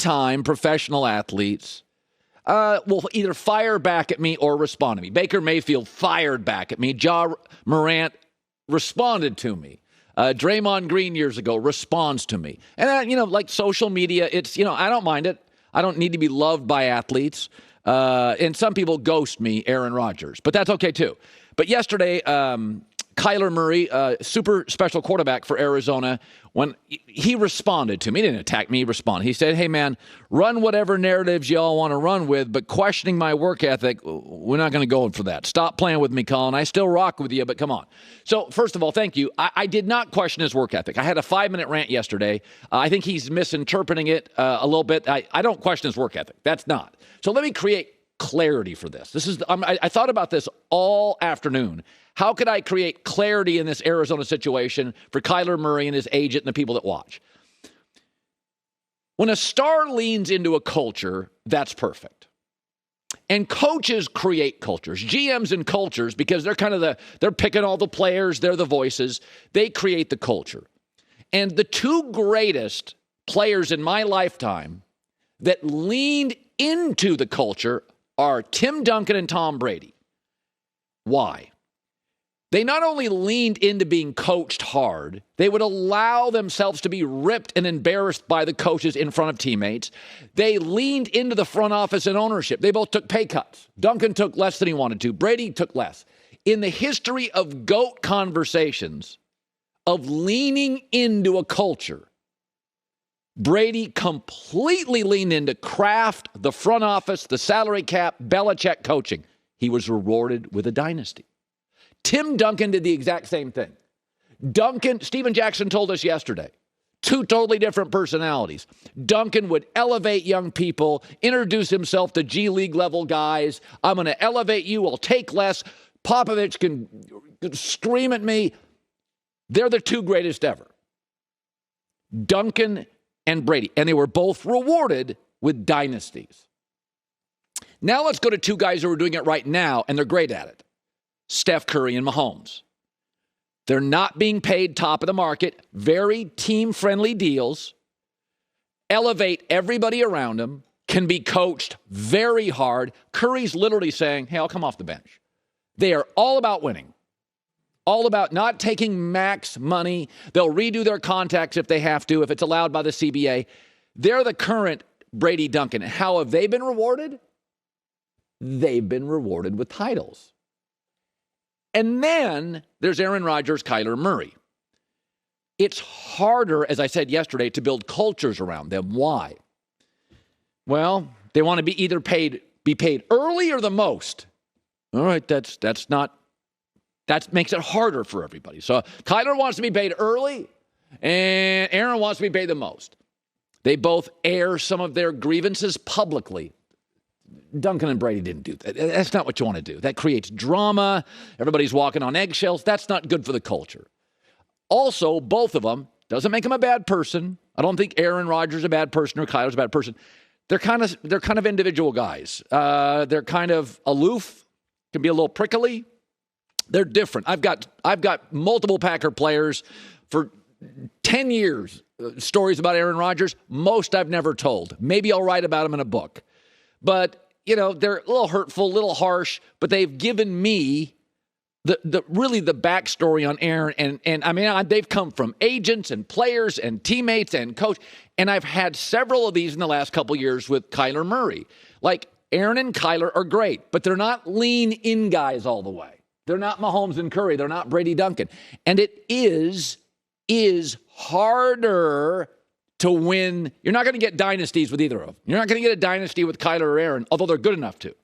big-time professional athletes will either fire back at me or respond to me. Baker Mayfield fired back at me. Ja Morant responded to me. Draymond Green years ago responds to me. And, like social media, it's, I don't mind it. I don't need to be loved by athletes. And some people ghost me, Aaron Rodgers. But that's okay, too. But yesterday, Kyler Murray, super special quarterback for Arizona, when he responded to me, he didn't attack me, he responded. He said, hey, man, run whatever narratives y'all want to run with, but questioning my work ethic, we're not going to go for that. Stop playing with me, Colin. I still rock with you, but come on. So, first of all, thank you. I did not question his work ethic. I had a 5-minute rant yesterday. I think he's misinterpreting it a little bit. I don't question his work ethic. That's not. So let me create clarity for this. I thought about this all afternoon. How could I create clarity in this Arizona situation for Kyler Murray and his agent and the people that watch? When a star leans into a culture, that's perfect. And coaches create cultures, GMs and cultures, because they're picking all the players, they're the voices. They create the culture. And the two greatest players in my lifetime that leaned into the culture are Tim Duncan and Tom Brady. Why? They not only leaned into being coached hard, they would allow themselves to be ripped and embarrassed by the coaches in front of teammates. They leaned into the front office and ownership. They both took pay cuts. Duncan took less than he wanted to. Brady took less. In the history of GOAT conversations, of leaning into a culture, Brady completely leaned into Kraft, the front office, the salary cap, Belichick coaching. He was rewarded with a dynasty. Tim Duncan did the exact same thing. Steven Jackson told us yesterday, two totally different personalities. Duncan would elevate young people, introduce himself to G League level guys. I'm going to elevate you. I'll take less. Popovich can scream at me. They're the two greatest ever. Duncan and Brady. And they were both rewarded with dynasties. Now let's go to two guys who are doing it right now, and they're great at it. Steph Curry and Mahomes. They're not being paid top of the market. Very team-friendly deals. Elevate everybody around them. Can be coached very hard. Curry's literally saying, hey, I'll come off the bench. They are all about winning. All about not taking max money. They'll redo their contracts if they have to, if it's allowed by the CBA. They're the current Brady Duncan. How have they been rewarded? They've been rewarded with titles. And then there's Aaron Rodgers, Kyler Murray. It's harder, as I said yesterday, to build cultures around them. Why? Well, they want to be paid early or the most. All right, that makes it harder for everybody. So Kyler wants to be paid early, and Aaron wants to be paid the most. They both air some of their grievances publicly. Duncan and Brady didn't do that. That's not what you want to do. That creates drama. Everybody's walking on eggshells. That's not good for the culture. Also, both of them, doesn't make them a bad person. I don't think Aaron Rodgers is a bad person or Kyler's a bad person. They're kind of individual guys. They're kind of aloof, can be a little prickly. They're different. I've got multiple Packer players for 10 years, stories about Aaron Rodgers. Most I've never told. Maybe I'll write about them in a book. But, they're a little hurtful, a little harsh, but they've given me the backstory on Aaron. And I mean, they've come from agents and players and teammates and coach. And I've had several of these in the last couple of years with Kyler Murray. Like, Aaron and Kyler are great, but they're not lean-in guys all the way. They're not Mahomes and Curry. They're not Brady Duncan. And it is harder to win. You're not going to get dynasties with either of them. You're not going to get a dynasty with Kyler or Aaron, although they're good enough to.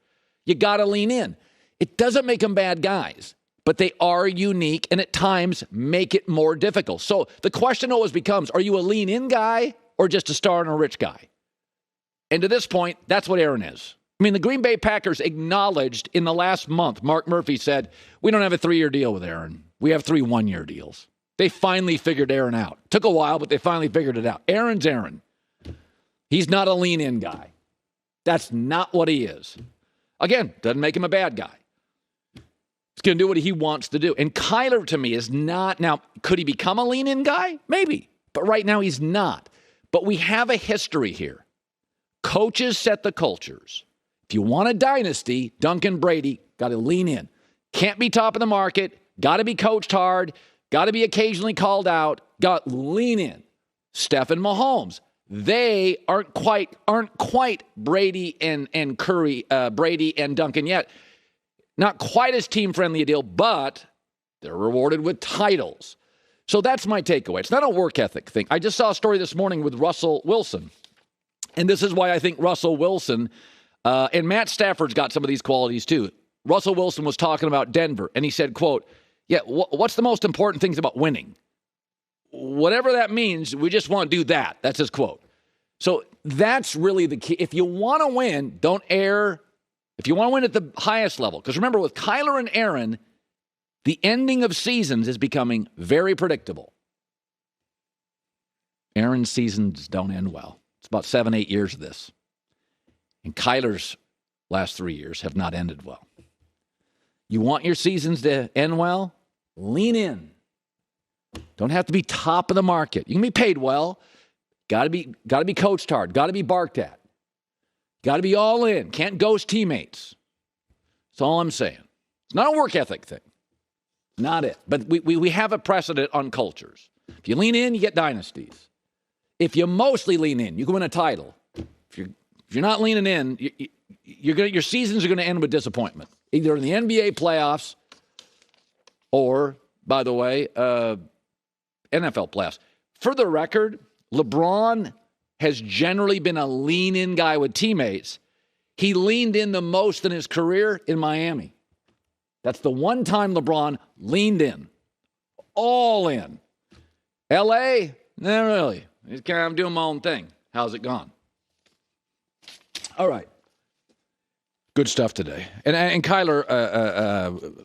You got to lean in. It doesn't make them bad guys, but they are unique and at times make it more difficult. So the question always becomes, are you a lean-in guy or just a star and a rich guy? And to this point, that's what Aaron is. I mean, the Green Bay Packers acknowledged in the last month, Mark Murphy said, we don't have a 3-year deal with Aaron. We have 3 one-year deals. They finally figured Aaron out. Took a while, but they finally figured it out. Aaron's Aaron. He's not a lean-in guy. That's not what he is. Again, doesn't make him a bad guy. He's going to do what he wants to do. And Kyler, to me, is not. Now, could he become a lean-in guy? Maybe. But right now, he's not. But we have a history here. Coaches set the cultures. If you want a dynasty, Duncan Brady, got to lean in. Can't be top of the market. Got to be coached hard. Got to be occasionally called out. Got to lean in. Steph and Mahomes, they aren't quite Brady and Curry, Brady and Duncan yet. Not quite as team-friendly a deal, but they're rewarded with titles. So that's my takeaway. It's not a work ethic thing. I just saw a story this morning with Russell Wilson. And this is why I think Russell Wilson, and Matt Stafford's got some of these qualities too. Russell Wilson was talking about Denver, and he said, quote, yeah, what's the most important things about winning? Whatever that means, we just want to do that. That's his quote. So that's really the key. If you want to win, don't err. If you want to win at the highest level, because remember, with Kyler and Aaron, the ending of seasons is becoming very predictable. Aaron's seasons don't end well. It's about 7-8 years of this. And Kyler's last 3 years have not ended well. You want your seasons to end well? Lean in. Don't have to be top of the market. You can be paid well. Got to be coached hard. Got to be barked at. Got to be all in. Can't ghost teammates. That's all I'm saying. It's not a work ethic thing. Not it. But we have a precedent on cultures. If you lean in, you get dynasties. If you mostly lean in, you can win a title. If you're not leaning in, your seasons are going to end with disappointment, either in the NBA playoffs or, by the way, NFL playoffs. For the record, LeBron has generally been a lean-in guy with teammates. He leaned in the most in his career in Miami. That's the one time LeBron leaned in. All in. L.A., not really. I'm doing my own thing. How's it gone? All right. Good stuff today. And Kyler,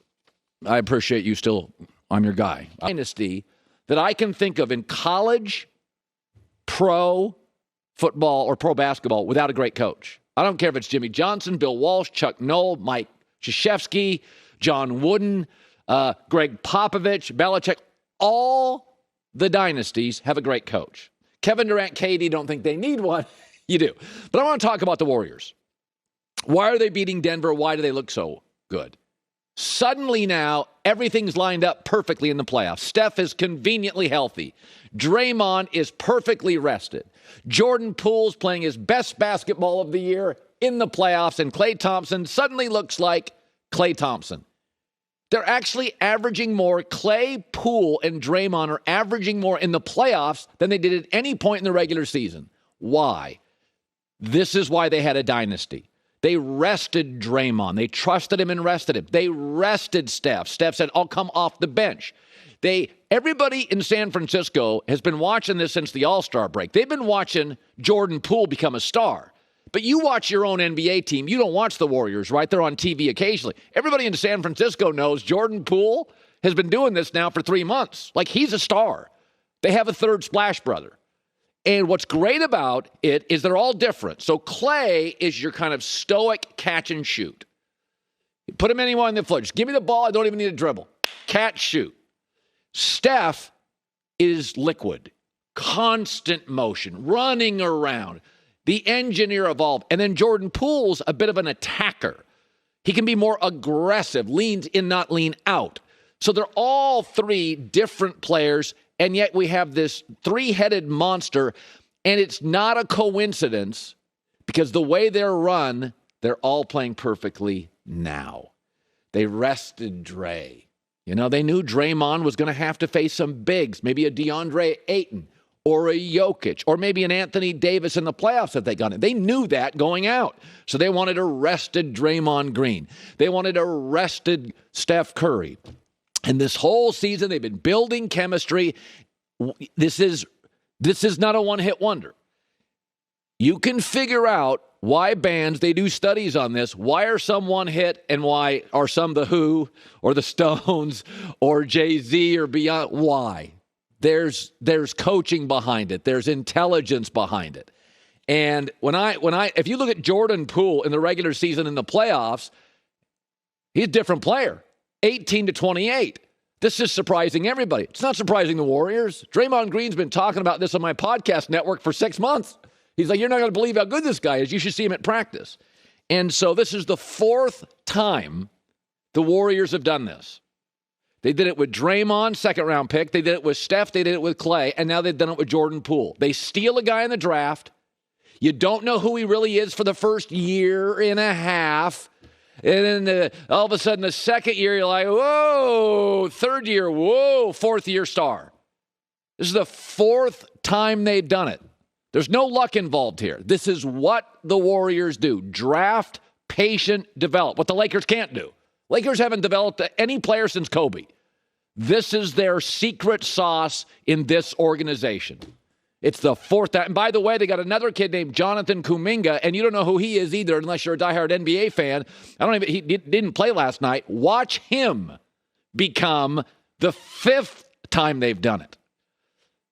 I appreciate you still. I'm your guy. Dynasty that I can think of in college, pro football, or pro basketball without a great coach. I don't care if it's Jimmy Johnson, Bill Walsh, Chuck Noll, Mike Krzyzewski, John Wooden, Greg Popovich, Belichick. All the dynasties have a great coach. Kevin Durant, KD don't think they need one. You do. But I want to talk about the Warriors. Why are they beating Denver? Why do they look so good? Suddenly now, everything's lined up perfectly in the playoffs. Steph is conveniently healthy. Draymond is perfectly rested. Jordan Poole's playing his best basketball of the year in the playoffs, and Klay Thompson suddenly looks like Klay Thompson. They're actually averaging more. Klay, Poole, and Draymond are averaging more in the playoffs than they did at any point in the regular season. Why? This is why they had a dynasty. They rested Draymond. They trusted him and rested him. They rested Steph. Steph said, I'll come off the bench. Everybody in San Francisco has been watching this since the All-Star break. They've been watching Jordan Poole become a star. But you watch your own NBA team. You don't watch the Warriors, right? They're on TV occasionally. Everybody in San Francisco knows Jordan Poole has been doing this now for 3 months. Like, he's a star. They have a third Splash Brother. And what's great about it is they're all different. So Klay is your kind of stoic catch and shoot. Put him anywhere on the floor. Just give me the ball. I don't even need a dribble. Catch, shoot. Steph is liquid, constant motion, running around. The engineer evolved. And then Jordan Poole's a bit of an attacker. He can be more aggressive, leans in, not lean out. So they're all three different players, and yet we have this three-headed monster, and it's not a coincidence because the way they're run, they're all playing perfectly now. They rested Dre. You know, they knew Draymond was going to have to face some bigs, maybe a DeAndre Ayton or a Jokic or maybe an Anthony Davis in the playoffs if they got it. They knew that going out. So they wanted a rested Draymond Green. They wanted a rested Steph Curry. And this whole season, they've been building chemistry. This is not a one-hit wonder. You can figure out why bands, they do studies on this. Why are some one hit and why are some the Who or the Stones or Jay-Z or Beyond? Why? There's coaching behind it. There's intelligence behind it. And if you look at Jordan Poole in the regular season in the playoffs, he's a different player. 18 to 28. This is surprising everybody. It's not surprising the Warriors. Draymond Green's been talking about this on my podcast network for 6 months. He's like, you're not going to believe how good this guy is. You should see him at practice. And so this is the 4th time the Warriors have done this. They did it with Draymond, second-round pick. They did it with Steph. They did it with Clay. And now they've done it with Jordan Poole. They steal a guy in the draft. You don't know who he really is for the first year and a half. And then all of a sudden, the second year, you're like, whoa, third year, whoa, fourth-year star. This is the 4th time they've done it. There's no luck involved here. This is what the Warriors do. Draft, patient, develop. What the Lakers can't do. Lakers haven't developed any player since Kobe. This is their secret sauce in this organization. It's the 4th time. And by the way, they got another kid named Jonathan Kuminga, and you don't know who he is either unless you're a diehard NBA fan. He didn't play last night. Watch him become the 5th time they've done it.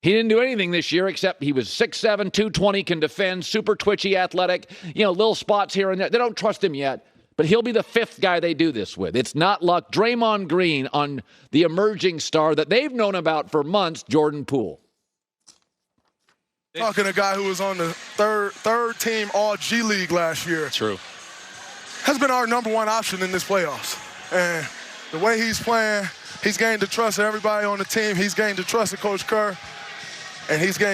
He didn't do anything this year except he was 6'7", 220, can defend, super twitchy, athletic, little spots here and there. They don't trust him yet, but he'll be the 5th guy they do this with. It's not luck. Draymond Green on the emerging star that they've known about for months, Jordan Poole. Talking to a guy who was on the third team All-G League last year. True. Has been our number 1 option in this playoffs. And the way he's playing, he's gained the trust of everybody on the team. He's gained the trust of Coach Kerr. And he's gained